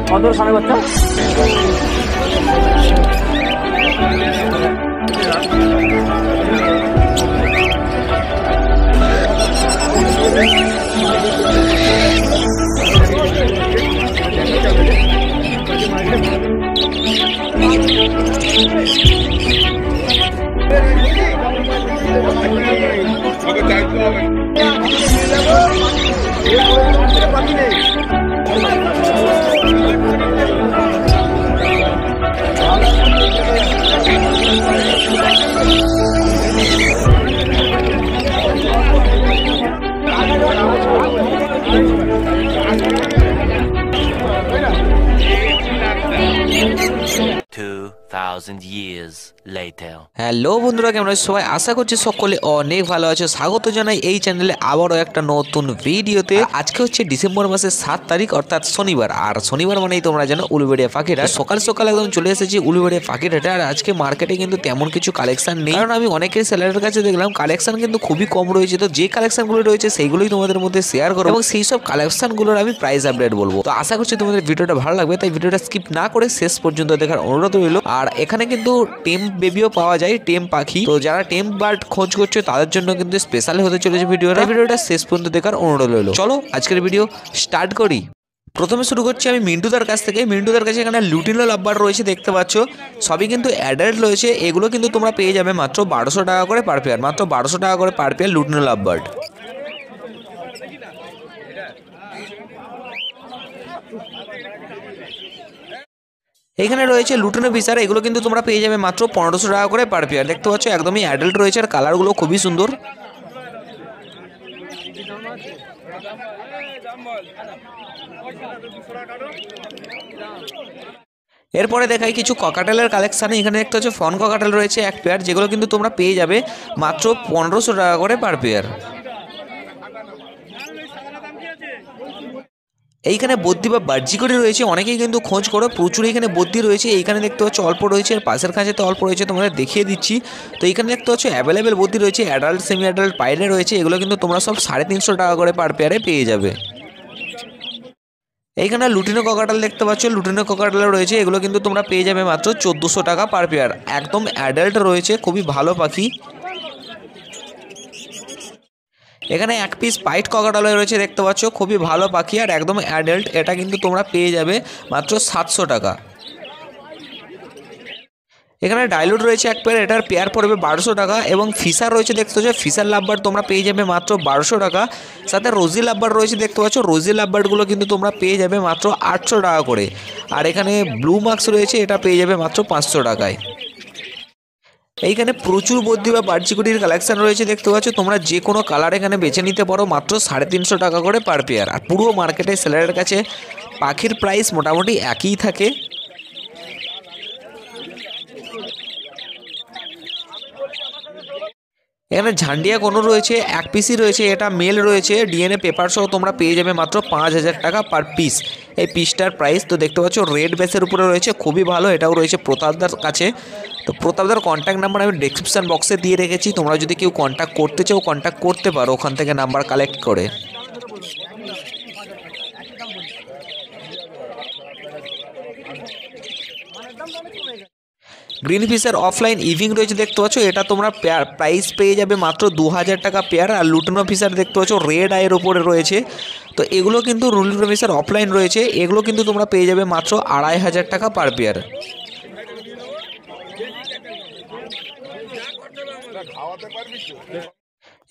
কত সাড়ে বাচ্চা হ্যালো বন্ধুরা, কেমন আছো সবাই? আশা করছি সকলে অনেক ভালো আছো। স্বাগত জানাই এই চ্যানেলে আবারও একটা নতুন ভিডিওতে। আজকে হচ্ছে ডিসেম্বর মাসের 7 তারিখ অর্থাৎ শনিবার। আর শনিবার মানেই তোমরা জানো উলুবেড়িয়া পাখিরহাট। সকাল সকাল একদম চলে এসেছি উলুবেড়িয়া পাখিরহাটে। আর আজকে মার্কেটে কিন্তু তেমন কিছু কালেকশন নেই, কারণ আমি অনেকের সেলারের কাছে দেখলাম কালেকশন কিন্তু খুবই কম রয়েছে। তো যে কালেকশনগুলো রয়েছে সেইগুলোই তোমাদের মধ্যে শেয়ার করবো এবং সেই সব কালেকশনগুলোর আমি প্রাইস আপডেট বলবো। তো আশা করছি তোমাদের ভিডিওটা ভালো লাগবে, তাই ভিডিওটা স্কিপ না করে শেষ পর্যন্ত দেখার অনুরোধ রইল। আর এখানে কিন্তু টেম বেবিও পাওয়া যায়, টেম পাখি। তো যারা টেম বার্ড খোঁজ করছে তাদের জন্য কিন্তু স্পেশাল হতে চলেছে ভিডিওটা শেষ পর্যন্ত দেখার অনুরোধ রইল। চলো আজকের ভিডিও স্টার্ট করি। প্রথমে শুরু করছি আমি মিন্টুদার কাছ থেকে। মিন্টুদার কাছে এখানে লুটিনো লাভবার রয়েছে, দেখতে পাচ্ছ সবই কিন্তু অ্যাডাল্ট রয়েছে। এগুলো কিন্তু তোমরা পেয়ে যাবে মাত্র 1200 টাকা করে পার পেয়ার, মাত্র 1200 টাকা করে পার পেয়ার লুটিনো লাভবার্ড। এখানে রয়েছে লুটিনো ফিশার, এগুলো কিন্তু তোমরা পেয়ে যাবে মাত্র 1500 টাকা করে পার পেয়ার। দেখতে পাচ্ছ একদমই অ্যাডাল্ট রয়েছে আর কালারগুলো খুবই সুন্দর। এরপরে দেখাই কিছু ককাটেলের কালেকশানে। এখানে একটা হচ্ছে ফন ককাটেল রয়েছে এক পেয়ার, যেগুলো কিন্তু তোমরা পেয়ে যাবে মাত্র 1500 টাকা করে পার পেয়ার। এইখানে বদ্যি বা বার্জিকরি রয়েছে, অনেকেই কিন্তু খোঁজ করো, প্রচুর এখানে বদ্যি রয়েছে। এইখানে দেখতে পাচ্ছ অল্প রয়েছে, আর পাশের কাছেতে অল্প রয়েছে, তোমাদের দেখিয়ে দিচ্ছি। তো এইখানে দেখতে পাচ্ছ অ্যাভেলেবেল বদ্যি রয়েছে, অ্যাডাল্ট সেমি অ্যাডাল্ট পাইরে রয়েছে। এগুলো কিন্তু তোমরা সব 350 টাকা করে পার পেয়ারে পেয়ে যাবে। এইখানে লুটিনো ককাটাল দেখতে পাচ্ছ, লুটিনো ককাটাল রয়েছে, এগুলো কিন্তু তোমরা পেয়ে যাবে মাত্র 1400 টাকা পার পেয়ার। একদম অ্যাডাল্ট রয়েছে, খুবই ভালো পাখি। এখানে এক পিস পাইট ককাটাল রয়েছে, দেখতে পাচ্ছ খুবই ভালো পাখি আর একদম অ্যাডাল্ট। এটা কিন্তু তোমরা পেয়ে যাবে মাত্র 700 টাকা। এখানে ডাইলুট রয়েছে এক পেয়ার, এটার পেয়ার পড়বে 1200 টাকা। এবং ফিশার রয়েছে, দেখতে পাচ্ছ ফিশার লাভবার্ড তোমরা পেয়ে যাবে মাত্র 1200 টাকা। সাথে রোজি লাভবার্ড রয়েছে, দেখতে পাচ্ছ রোজি লাভবার্ডগুলো কিন্তু তোমরা পেয়ে যাবে মাত্র 800 টাকা করে। আর এখানে ব্লু মার্কস রয়েছে, এটা পেয়ে যাবে মাত্র 500 টাকায়। এইখানে প্রচুর বদ্যি বা বার্জিকুটির কালেকশন রয়েছে, দেখতে পাচ্ছ তোমরা যে কোনো কালার এখানে বেছে নিতে পারো মাত্র 350 টাকা করে পার পেয়ার। আর পুরো মার্কেটে সেলারের কাছে পাখির প্রাইস মোটামুটি একই থাকে। এখানে ঝান্ডিয়া কোনো রয়েছে, এক পিসই রয়েছে, এটা মেল রয়েছে, ডিএনএ পেপার সহ তোমরা পেয়ে যাবে মাত্র 5000 টাকা পার পিস এই পিসটার প্রাইস। তো দেখতে পাচ্ছ রেড বেসের উপরে রয়েছে, খুবই ভালো। এটাও রয়েছে প্রতাপদার কাছে। তো প্রতাপদার কন্ট্যাক্ট নাম্বার আমি ডেসক্রিপশন বক্সে দিয়ে রেখেছি, তোমরা যদি কেউ কন্ট্যাক্ট করতে চাও কন্ট্যাক্ট করতে পারো ওখান থেকে নাম্বার কালেক্ট করে। গ্রিন ফিশের অফলাইন ইভিং রয়েছে, দেখতে পাচ্ছ এটা তোমরা প্রাইস পেয়ে যাবে মাত্র 2000 টাকা পেয়ার। আর লুটিনো ফিশার দেখতে পাচ্ছ রেড আইয়ের ওপরে রয়েছে। তো এগুলো কিন্তু লুটিনো ফিশার অফলাইন রয়েছে, এগুলো কিন্তু তোমরা পেয়ে যাবে মাত্র 2500 টাকা পার পেয়ার।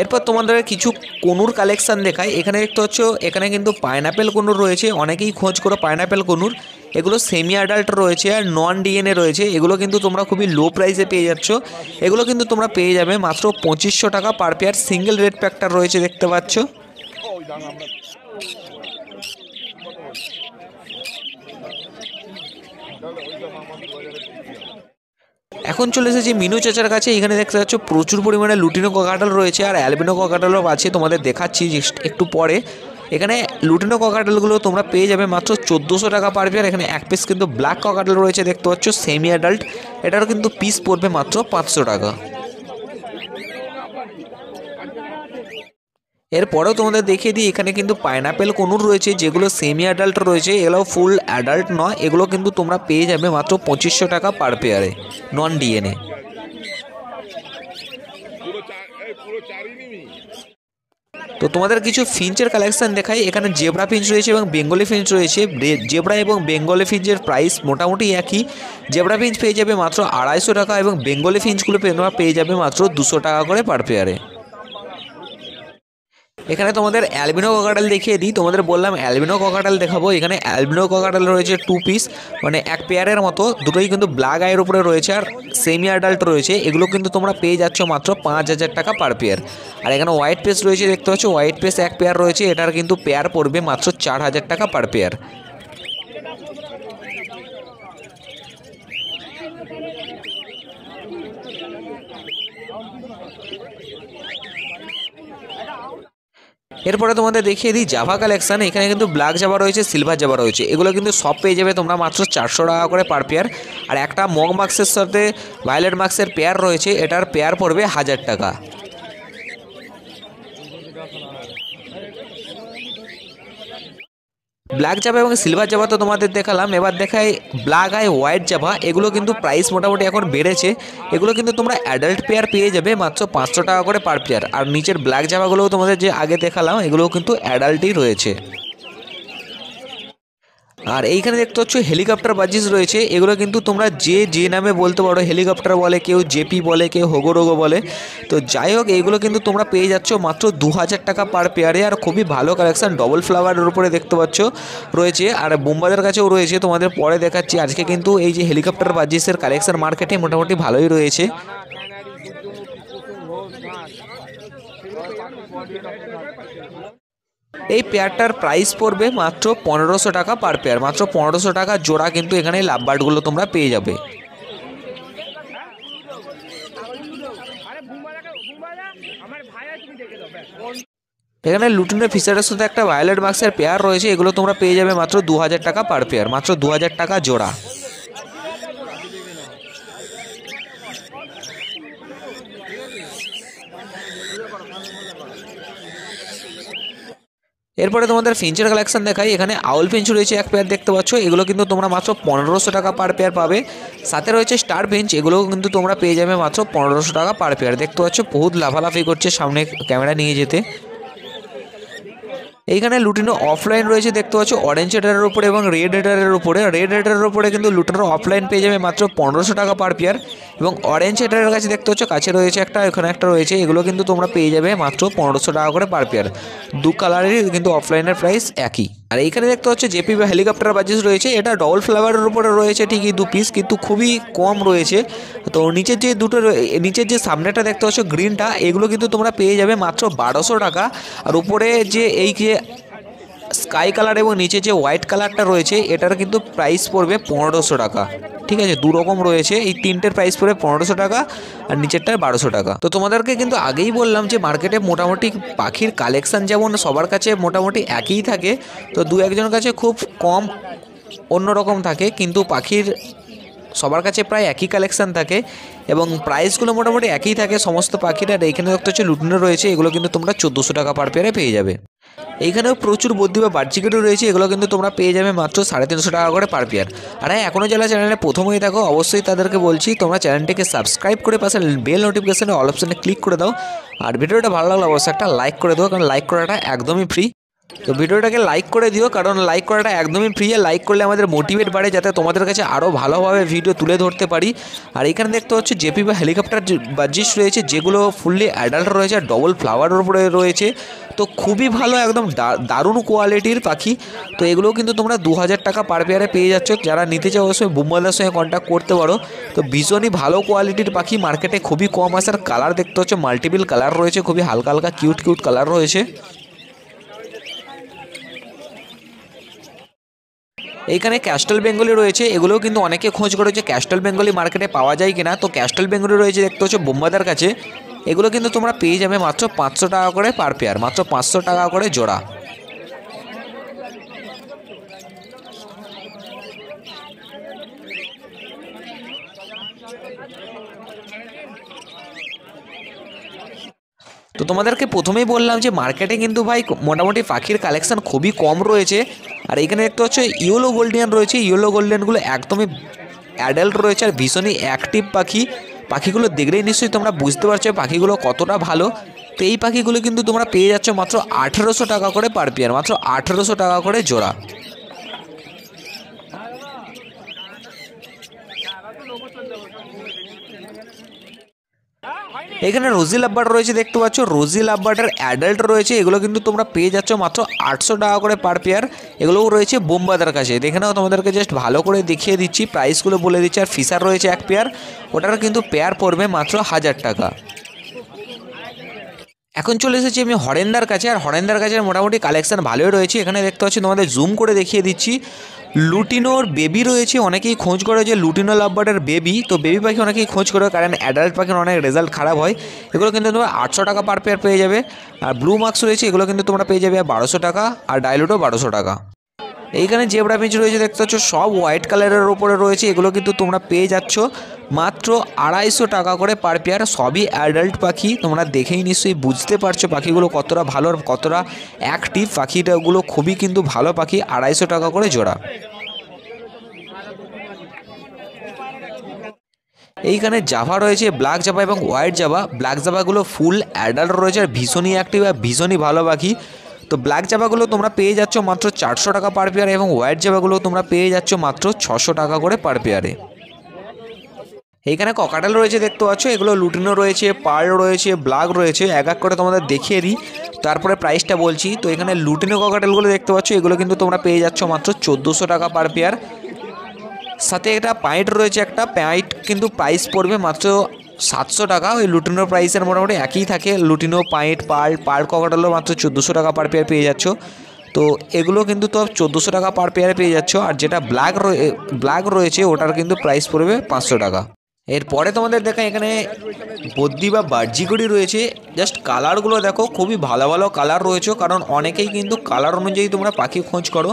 এরপর তোমাদের কিছু কনুর কালেকশন দেখায়। এখানে দেখতে পাচ্ছ এখানে কিন্তু পাইনাপেল কনুর রয়েছে, অনেকেই খোঁজ করো পাইনাপেল কনুর। এগুলো সেমি অ্যাডাল্ট রয়েছে আর নন ডিএনএ রয়েছে। এগুলো কিন্তু তোমরা খুবই লো প্রাইসে পেয়ে যাচ্ছ। এগুলো কিন্তু তোমরা পেয়ে যাবে মাত্র 2500 টাকা পার পেয়ার। সিঙ্গেল রেড প্যাকটার রয়েছে, দেখতে পাচ্ছ। এখন চলে এসেছি মিনু চাচার কাছে। এখানে দেখতে পাচ্ছ প্রচুর পরিমাণে লুটিনো ককাটাল রয়েছে আর অ্যালবিনো ককাটালও আছে, তোমাদের দেখাচ্ছি একটু পরে। এখানে লুটিনো ককাটেলগুলো তোমরা পেয়ে যাবে মাত্র 1400 টাকা পার পেয়ার। এখানে এক পিস কিন্তু ব্ল্যাক ককাটেল রয়েছে, দেখতে পাচ্ছ সেমি অ্যাডাল্ট। এটারও কিন্তু পিস পড়বে মাত্র 500 টাকা। এরপরেও তোমাদের দেখিয়ে দিই, এখানে কিন্তু পাইনাপেল কনুর রয়েছে, যেগুলো সেমি অ্যাডাল্ট রয়েছে, এগুলো ফুল অ্যাডাল্ট নয়। এগুলো কিন্তু তোমরা পেয়ে যাবে মাত্র 2500 টাকা পার পেয়ারে, নন ডিএনএ। তো তোমাদের কিছু ফিঞ্চের কালেকশন দেখাই। এখানে জেব্রা ফিঞ্চ রয়েছে এবং বেঙ্গলি ফিঞ্চ রয়েছে। জেব্রা এবং বেঙ্গলি ফিঞ্চের প্রাইস মোটামুটি একই। জেব্রা ফিঞ্চ পেয়ে যাবে মাত্র 250 টাকা এবং বেঙ্গলি ফিঞ্চগুলো তোমরা পেয়ে যাবে মাত্র 200 টাকা করে পার পেয়ারে। এখানে তোমাদের অ্যালবিনো ককাটেল দেখিয়ে দিই। তোমাদের বললাম অ্যালবিনো ককাটেল দেখাবো। এখানে অ্যালবিনো ককাটেল রয়েছে 2 পিস, মানে এক পেয়ারের মতো। দুটোই কিন্তু ব্ল্যাক আইয়ের উপরে রয়েছে আর সেমি অ্যাডাল্ট রয়েছে। এগুলো কিন্তু তোমরা পেয়ে যাচ্ছ মাত্র 5000 টাকা পার পেয়ার। আর এখানে হোয়াইট পেস রয়েছে, দেখতে পাচ্ছ হোয়াইট পেস এক পেয়ার রয়েছে। এটার কিন্তু পেয়ার পড়বে মাত্র 4000 টাকা পার পেয়ার। এরপরে তোমাদের দেখিয়ে দিই জাভা কালেকশন। এখানে কিন্তু ব্ল্যাক জাভা রয়েছে, সিলভার জাভা রয়েছে। এগুলো কিন্তু সব পেয়ে যাবে তোমরা মাত্র 400 টাকা করে পার পেয়ার। আর একটা মগ মাস্কের সাথে ভায়োলেট মাস্কের পেয়ার রয়েছে, এটার পেয়ার পড়বে 1000 টাকা। ব্ল্যাক জাভা এবং সিলভার জাভা তো তোমাদের দেখালাম, এবার দেখাই ব্ল্যাক আই হোয়াইট জাভা। এগুলো কিন্তু প্রাইস মোটামুটি এখন বেড়েছে। এগুলো কিন্তু তোমরা অ্যাডাল্ট পেয়ার পেয়ে যাবে মাত্র 500 টাকা করে পার পেয়ার। আর নিচের ব্ল্যাক জাভাগুলোও তোমাদের যে আগে দেখালাম, এগুলোও কিন্তু অ্যাডাল্টই রয়েছে। আর এইখানে দেখতে পাচ্ছ হেলিকপ্টার বাজিস রয়েছে। এগুলো কিন্তু তোমরা যে নামে বলতে পারো, হেলিকপ্টার বলে, কেউ জেপি বলে, কেউ হোগোরোগো বলে। তো যাই হোক, এইগুলো কিন্তু তোমরা পেয়ে যাচ্ছ মাত্র 2000 টাকা পার পেয়ারে। আর খুবই ভালো কালেকশন, ডবল ফ্লাওয়ারের উপরে দেখতে পাচ্ছ রয়েছে। আর বোম্বাদের কাছেও রয়েছে, তোমাদের পরে দেখাচ্ছি। আজকে কিন্তু এই যে হেলিকপ্টার বাজিসের কালেকশন মার্কেটে মোটামুটি ভালোই রয়েছে। এই পেয়ারটার প্রাইস পড়বে মাত্র 1500 টাকা পার পেয়ার, মাত্র 1500 টাকা জোড়া। কিন্তু এখানে লাভ বার্ডগুলো তোমরা পেয়ে যাবে। এখানে লুটিনের ফিশারের সাথে একটা ভায়োলেট মাস্কের পেয়ার রয়েছে। এগুলো তোমরা পেয়ে যাবে মাত্র 2000 টাকা পার পেয়ার, মাত্র 2000 টাকা জোড়া। এরপরে তোমাদের ফিঞ্চের কালেকশন দেখাই। এখানে আউল ফিঞ্চ রয়েছে এক পেয়ার, দেখতে পাচ্ছ। এগুলো কিন্তু তোমরা মাত্র 1500 টাকা পার পেয়ার পাবে। সাথে রয়েছে স্টার ফিঞ্চ, এগুলো কিন্তু তোমরা পেয়ে যাবে মাত্র 1500 টাকা পার পেয়ার। দেখতে পাচ্ছ বহুত লাফালাফি করছে সামনে ক্যামেরা নিয়ে যেতে। এইখানে লুটিনো অফলাইন রয়েছে, দেখতে পাচ্ছ অরেঞ্জ হেডারের উপরে এবং রেড হেডারের উপরে। রেড হেডারের উপরে কিন্তু লুটিনো অফলাইন পেয়ে যাবে মাত্র 1500 টাকা পার পেয়ার। এবং অরেঞ্জ হেডারের কাছে দেখতে পাচ্ছ কাছে রয়েছে একটা, এখানে একটা রয়েছে। এগুলো কিন্তু তোমরা পেয়ে যাবে মাত্র 1500 টাকা করে পার পেয়ার। দু কালারেরই কিন্তু অফলাইনের প্রাইস একই। আর এইখানে দেখতে পাচ্ছ জেপি বা হেলিকপ্টার বাজিস রয়েছে। এটা ডবল ফ্লাওয়ারের উপরে রয়েছে ঠিকই 2 পিস, কিন্তু খুবই কম রয়েছে। তো নিচের যে দুটো, নিচের যে সামনেটা দেখতে পাচ্ছ গ্রিনটা, এগুলো কিন্তু তোমরা পেয়ে যাবে মাত্র 1200 টাকা। আর উপরে যে এই যে স্কাই কালার এবং নিচে যে হোয়াইট কালারটা রয়েছে, এটার কিন্তু প্রাইস পড়বে 1500 টাকা। ঠিক আছে, দু রকম রয়েছে। এই তিনটের প্রাইস পড়বে 1500 টাকা আর নিচেরটায় 1200 টাকা। তো তোমাদেরকে কিন্তু আগেই বললাম যে মার্কেটে মোটামুটি পাখির কালেকশান যেমন সবার কাছে মোটামুটি একই থাকে, তো দু একজনের কাছে খুব কম অন্যরকম থাকে, কিন্তু পাখির সবার কাছে প্রায় একই কালেকশান থাকে এবং প্রাইসগুলো মোটামুটি একই থাকে সমস্ত পাখির। আর এইখানে দেখতে হচ্ছে লুটিনো রয়েছে, এগুলো কিন্তু তোমরা 1400 টাকা পার পেয়ারে পেয়ে যাবে। এইখানেও প্রচুর বদ্যি বা বার্চিকেটও রয়েছে, এগুলো কিন্তু তোমরা পেয়ে যাবে মাত্র 350 টাকা করে পার পেয়ার। আর হ্যাঁ, এখনও যারা চ্যানেলে প্রথমেই থাকো অবশ্যই তাদেরকে বলছি তোমরা চ্যানেলটিকে সাবস্ক্রাইব করে পাশে বেল নোটিফিকেশনে অল অপশানে ক্লিক করে দাও। আর ভিডিওটা ভালো লাগলে অবশ্যই একটা লাইক করে দাও, কারণ লাইক করাটা একদমই ফ্রি। তো ভিডিওটাকে লাইক করে দিও, কারণ লাইক করাটা একদমই ফ্রি। লাইক করলে আমাদের মোটিভেট বাড়ে, যাতে তোমাদের কাছে আরও ভালোভাবে ভিডিও তুলে ধরতে পারি। আর এখানে দেখতে হচ্ছে জেপি বা হেলিকপ্টার বাজিস রয়েছে, যেগুলো ফুললি অ্যাডাল্ট রয়েছে আর ডবল ফ্লাওয়ারের উপরে রয়েছে। তো খুবই ভালো, একদম দারুণ কোয়ালিটির পাখি। তো এগুলো কিন্তু তোমরা 2000 টাকা পার পেয়ারে পেয়ে যাচ্ছ। যারা নিতে চাও অবশ্যই বুম্বাদার সঙ্গে কন্ট্যাক্ট করতে পারো। তো ভীষণই ভালো কোয়ালিটির পাখি, মার্কেটে খুবই কম আসার। কালার দেখতে হচ্ছে মাল্টিপল কালার রয়েছে, খুবই হালকা হালকা কিউট কিউট কালার রয়েছে। এইখানে ক্যাস্টল বেঙ্গলি রয়েছে, এগুলোও কিন্তু অনেকে খোঁজ করে যে ক্যাস্টল বেঙ্গলি মার্কেটে পাওয়া যায় কিনা। তো ক্যাস্টল বেঙ্গলি রয়েছে দেখতে হচ্ছে বোম্বাদার কাছে। এগুলো কিন্তু তোমরা পেয়ে যাবে মাত্র 500 টাকা করে পার পেয়ার, মাত্র 500 টাকা করে জোড়া। তো তোমাদেরকে প্রথমেই বললাম যে মার্কেটে কিন্তু ভাই মোটামুটি পাখির কালেকশান খুবই কম রয়েছে। আর এখানে দেখতে হচ্ছে ইয়েলো গোল্ডিয়ান রয়েছে, ইয়েলো গোল্ডিয়ানগুলো একদমই অ্যাডাল্ট রয়েছে আর ভীষণই অ্যাক্টিভ পাখিগুলো দেখলেই নিশ্চয়ই তোমরা বুঝতে পারছো পাখিগুলো কতটা ভালো। তো এই পাখিগুলো কিন্তু তোমরা পেয়ে যাচ্ছ মাত্র 1800 টাকা করে পার পেয়ার, মাত্র 1800 টাকা করে জোড়া। এখানে রোজি লাভবার্ড রয়েছে দেখতে পাচ্ছ, রোজি লাভবার্ডের অ্যাডাল্ট রয়েছে, এগুলো কিন্তু তোমরা পেয়ে যাচ্ছ মাত্র 800 টাকা করে পার পেয়ার। এগুলোও রয়েছে বোম্বাদার কাছে, দেখে নাও তোমাদেরকে জাস্ট ভালো করে দেখিয়ে দিচ্ছি, প্রাইসগুলো বলে দিচ্ছি। আর ফিশার রয়েছে এক পেয়ার, ওটার কিন্তু পেয়ার পড়বে মাত্র 1000 টাকা। এখন চলে এসেছি আমি হরেন্দার কাছে, আর হরেন্দার কাছে মোটামুটি কালেকশান ভালোই রয়েছে। এখানে দেখতে পাচ্ছি, তোমাদের জুম করে দেখিয়ে দিচ্ছি, লুটিনোর বেবি রয়েছে। অনেকেই খোঁজ করে যে লুটিনো লাভবার্ডের বেবি, তো বেবি পাখি অনেকেই খোঁজ করে, কারণ অ্যাডাল্ট পাখির অনেক রেজাল্ট খারাপ হয়। এগুলো কিন্তু তোমরা 800 টাকা পার পেয়ার পেয়ে যাবে। আর ব্লু মার্কস রয়েছে, এগুলো কিন্তু তোমরা পেয়ে যাবে 1200 টাকা, আর ডাইলুটও 1200 টাকা। এইখানে জেব্রা ফিঞ্চ রয়েছে দেখতে পাচ্ছ, সব হোয়াইট কালারের ওপরে রয়েছে, এগুলো কিন্তু তোমরা পেয়ে যাচ্ছ মাত্র 250 টাকা করে পার পেয়ার। সবই অ্যাডাল্ট পাখি, তোমরা দেখেই নিশ্চয়ই বুঝতে পারছো পাখিগুলো কতটা ভালো আর কতটা অ্যাক্টিভ। পাখিটাগুলো খুবই কিন্তু ভালো পাখি, 250 টাকা করে জোড়া। এইখানে জাভা রয়েছে, ব্ল্যাক জাভা এবং হোয়াইট জাভা। ব্ল্যাক জাভাগুলো ফুল অ্যাডাল্ট রয়েছে আর ভীষণই অ্যাক্টিভ আর ভীষণই ভালো পাখি। তো ব্ল্যাক জাভাগুলো তোমরা পেয়ে যাচ্ছ মাত্র 400 টাকা পার পেয়ারে, এবং হোয়াইট জাভাগুলো তোমরা পেয়ে যাচ্ছ মাত্র 600 টাকা করে পার পেয়ারে। এইখানে ককাটেল রয়েছে দেখতে পাচ্ছ, এগুলো লুটিনো রয়েছে, পার্ল রয়েছে, ব্ল্যাক রয়েছে, এক এক করে তোমাদের দেখিয়ে দিই, তারপরে প্রাইসটা বলছি। তো এখানে লুটিনো ককাটেলগুলো দেখতে পাচ্ছ, এগুলো কিন্তু তোমরা পেয়ে যাচ্ছ মাত্র 1400 টাকা পার পেয়ার। সাথে একটা পাইট রয়েছে, একটা পাইট কিন্তু প্রাইস পড়বে মাত্র 700 টাকা। ওই লুটিনোর প্রাইসের মোটামুটি একই থাকে, লুটিনো, পাইট, পার্ল ককাটেলও মাত্র 1400 টাকা পার পেয়ার পেয়ে যাচ্ছ। তো এগুলো কিন্তু তো 1400 টাকা পার পেয়ারে পেয়ে যাচ্ছ। আর যেটা ব্ল্যাক রয়েছে ওটার কিন্তু প্রাইস পড়বে 500 টাকা। এরপরে তোমাদের দেখা এখানে বদ্যি বা বার্জিকড়ি রয়েছে, জাস্ট কালারগুলো দেখো, খুবই ভালো ভালো কালার রয়েছে, কারণ অনেকেই কিন্তু কালার অনুযায়ী তোমরা পাখি খোঁজ করো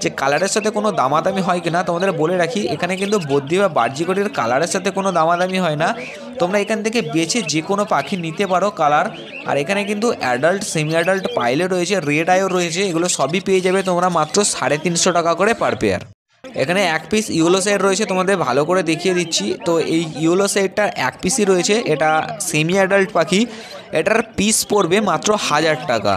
যে কালারের সাথে কোনো দামাদামি হয় কিনা। তোমাদের বলে রাখি, এখানে কিন্তু বদ্যি বা বার্জিকড়ির কালারের সাথে কোনো দামাদামি হয় না, তোমরা এখান থেকে বেছে যে কোনো পাখি নিতে পারো কালার। আর এখানে কিন্তু অ্যাডাল্ট, সেমি অ্যাডাল্ট পাইলে রয়েছে, রেড আইও রয়েছে, এগুলো সবই পেয়ে যাবে তোমরা মাত্র 350 টাকা করে পার পেয়ার। এখানে এক পিস ইয়েলো সাইড রয়েছে, তোমাদের ভালো করে দেখিয়ে দিচ্ছি। তো এই ইয়েলো সাইডটার এক পিসই রয়েছে, এটা সেমি অ্যাডাল্ট পাখি, এটার পিস পড়বে মাত্র 1000 টাকা।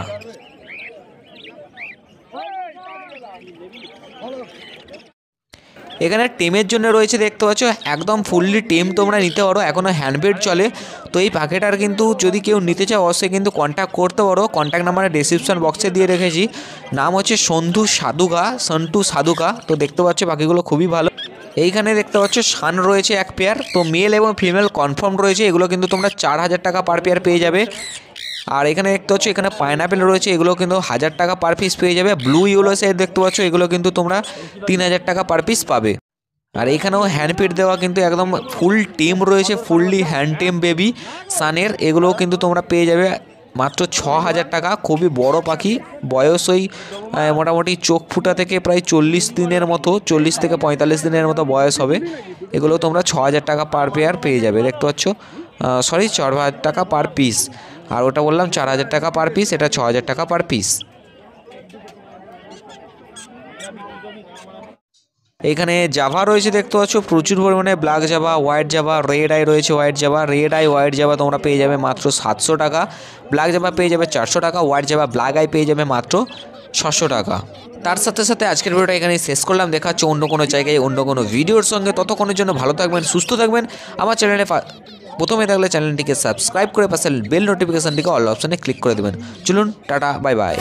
এখানে টেমের জন্য রয়েছে দেখতে পাচ্ছ, একদম ফুললি টেম তোমরা নিতে পারো, এখনও হ্যান্ডবেড চলে। তো এই পাখিটার কিন্তু যদি কেউ নিতে চাও অবশ্যই কিন্তু কন্ট্যাক্ট করতে পারো, কন্ট্যাক্ট নাম্বারে ডেসক্রিপশন বক্সে দিয়ে রেখেছি। নাম হচ্ছে সন্টু সাধুকা। তো দেখতে পাচ্ছ পাখিগুলো খুবই ভালো। এইখানে দেখতে পাচ্ছ শান রয়েছে এক পেয়ার, তো মেল এবং ফিমেল কনফার্ম রয়েছে, এগুলো কিন্তু তোমরা 4000 টাকা পার পেয়ার পেয়ে যাবে। আর এখানে দেখতে পাচ্ছ এখানে পাইনাপেল রয়েছে, এগুলো কিন্তু 1000 টাকা পার পিস পেয়ে যাবে। ব্লু ইয়েলো সাইড দেখতে পাচ্ছ, এগুলো কিন্তু তোমরা 3000 টাকা পার পিস পাবে। আর এখানেও হ্যান্ডপিট দেওয়া কিন্তু একদম ফুল টিম রয়েছে, ফুললি হ্যান্ড টিম বেবি সানের, এগুলোও কিন্তু তোমরা পেয়ে যাবে মাত্র 6000 টাকা। খুবই বড় পাখি, বয়স ওই মোটামুটি চোখ ফুটা থেকে প্রায় 40 দিনের মতো, 40 থেকে 45 দিনের মতো বয়স হবে। এগুলো তোমরা 6000 টাকা পার পেয়ার পেয়ে যাবে, দেখতে পাচ্ছ, 4000 টাকা পার পিস। আর ওটা বললাম 4000 টাকা পার পিস, এটা 6000 টাকা পার পিস। এখানে জাভা রয়েছে দেখতে পাচ্ছ প্রচুর পরিমাণে, black Java, white Java, red eye রয়েছে, হোয়াইট জাভা তোমরা পেয়ে যাবে মাত্র 700 টাকা। ব্ল্যাক জাভা পেয়ে যাবে 400 টাকা, হোয়াইট জাভা ব্ল্যাক আই পেয়ে যাবে মাত্র 600 টাকা। তার সাথে সাথে আজকের ভিডিওটা এখানে শেষ করলাম, দেখা হচ্ছে অন্য কোনো জায়গায় অন্য কোনো ভিডিওর সঙ্গে। ততক্ষণের জন্য ভালো থাকবেন, সুস্থ থাকবেন। আমার চ্যানেলে প্রথমে থাকলে চ্যানেলটিকে সাবস্ক্রাইব করে পাশে বেল নোটিফিকেশনটিকে অল অপশানে ক্লিক করে দেবেন। চলুন, টাটা, বাই বাই।